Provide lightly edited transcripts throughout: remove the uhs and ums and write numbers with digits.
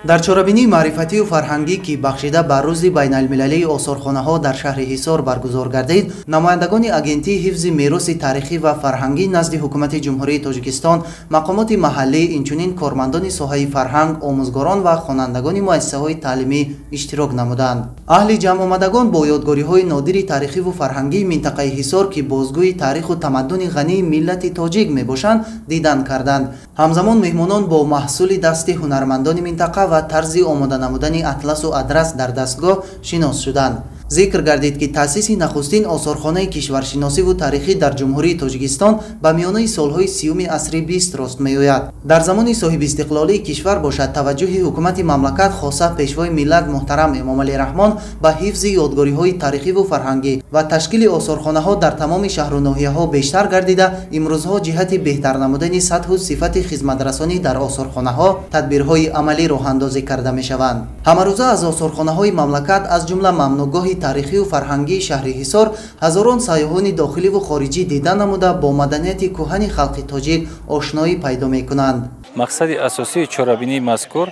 дар чорабинии маърифатию фарҳангӣ ки бахшида ба рӯзи байналмилалии осорхонаҳо дар шаҳри ҳисор баргузор гардид, намояндагони агентии ҳифзи мероси таърихӣ ва фарҳангӣ назди ҳукумати ҷумҳурии Тоҷикистон, мақомоти маҳаллӣ, инчунин кормандони соҳаи фарҳанг, омӯзгорон ва хонандагони муассисаҳои таълимӣ иштирок намуданд. аҳли ҷамъомадагон бо ёдгориҳои нодири таърихиву фарҳангии минтақаи ҳисор ки бозгӯи таъриху тамаддуни ғании миллати тоҷик мебошанд, дидан карданд. ҳамзамон меҳмонон бо маҳсули дасти ҳунармандони минтақа ва тарзи омода намудани атласу адрас дар дастгоҳ шинос шуданд. зикр гардид ки таъсиси нахустин осорхонаи кишваршиносиву таърихӣ дар ҷумҳурии Тоҷикистон ба миёнаи солҳои 30 асри 20 рост меояд. дар замони соҳибистиқлолии кишвар бошад таваҷҷӯҳи ҳукумати мамлакат хоса пешвои миллат муҳтарам Эмомалӣ Раҳмон ба ҳифзи ёдгориҳои таърихиву фарҳангӣ ва ташкили осорхонаҳо дар тамоми шаҳру ноҳияҳо бештар гардида, имрӯзҳо ҷиҳати беҳтар намудани сатҳу сифати хизматрасонӣ дар осорхонаҳо тадбирҳои амалӣ роҳандозӣ карда мешаванд. ҳамарӯза аз осорхонаҳои мамлакат аз ҷумла мамнӯъгоҳи таърихиву фарҳангии шаҳри ҳисор ҳазорон сайёҳони дохиливу хориҷӣ дида намуда бо маданияти кӯҳани халқи тоҷик ошноӣ пайдо мекунанд. мақсади асосии чорабинии мазкур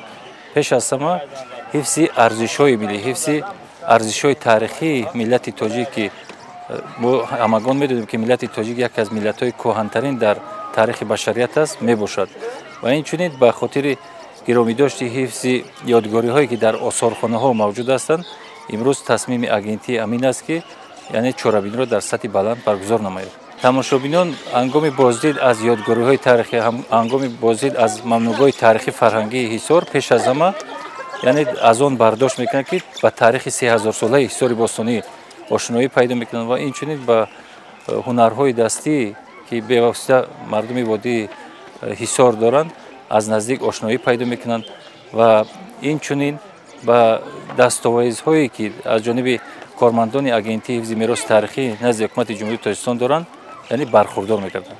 пеш аз ҳама ҳифзи арзишҳои миллӣ, ҳифзи арзишҳои таърихии миллати тоҷик ки мо ҳамагон медонем ки миллати тоҷик яке аз миллатҳои кӯҳантарин дар таърихи башарият аст мебошад ва инчунин ба хотири гиромидошти ҳифзи ёдгориҳое ки дар осорхонаҳо мавҷуд ҳастанд, имрӯз тасмими агентии амин аст ки яъне чорабиниро дар сатҳи баланд баргузор намояд. тамошобинон ҳангоми боздид аз ёдгориҳои таърихӣ, ҳангоми боздид аз мамнӯъгоҳи таърихи фарҳангии ҳисор пеш аз ҳама яъне аз он бардошт мекунанд ки ба таърихи 3000 солаи ҳисори бостонӣ ошноӣ пайдо мекунанд ва инчунин ба ҳунарҳои дастӣ ки бевосита мардуми водии ҳисор доранд аз наздик ошноӣ пайдо мекунанд ва инчунин ба дастоваризҳое ки аз ҷониби кормандони агентии ҳифзи мероси таърихӣ назди ҳукумати ҷумҳурии Тоҷикистон доранд, яъне бархурдор мекарданд.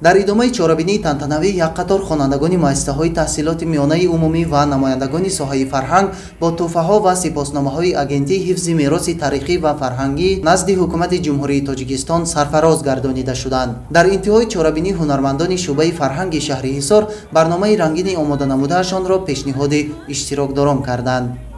дар идомаи чорабинии тантанавӣ як қатор хонандагони муассисаҳои таҳсилоти миёнаи умумӣ ва намояндагони соҳаи фарҳанг бо тӯҳфаҳо ва сипосномаҳои агентии ҳифзи мероси таърихӣ ва фарҳангӣ назди ҳукумати ҷумҳурии Тоҷикистон сарфароз гардонида шуданд. дар интиҳои чорабинӣ ҳунармандони шӯъбаи фарҳанги шаҳри ҳисор барномаи рангини омода намудаашонро пешниҳоди иштирокдорон карданд.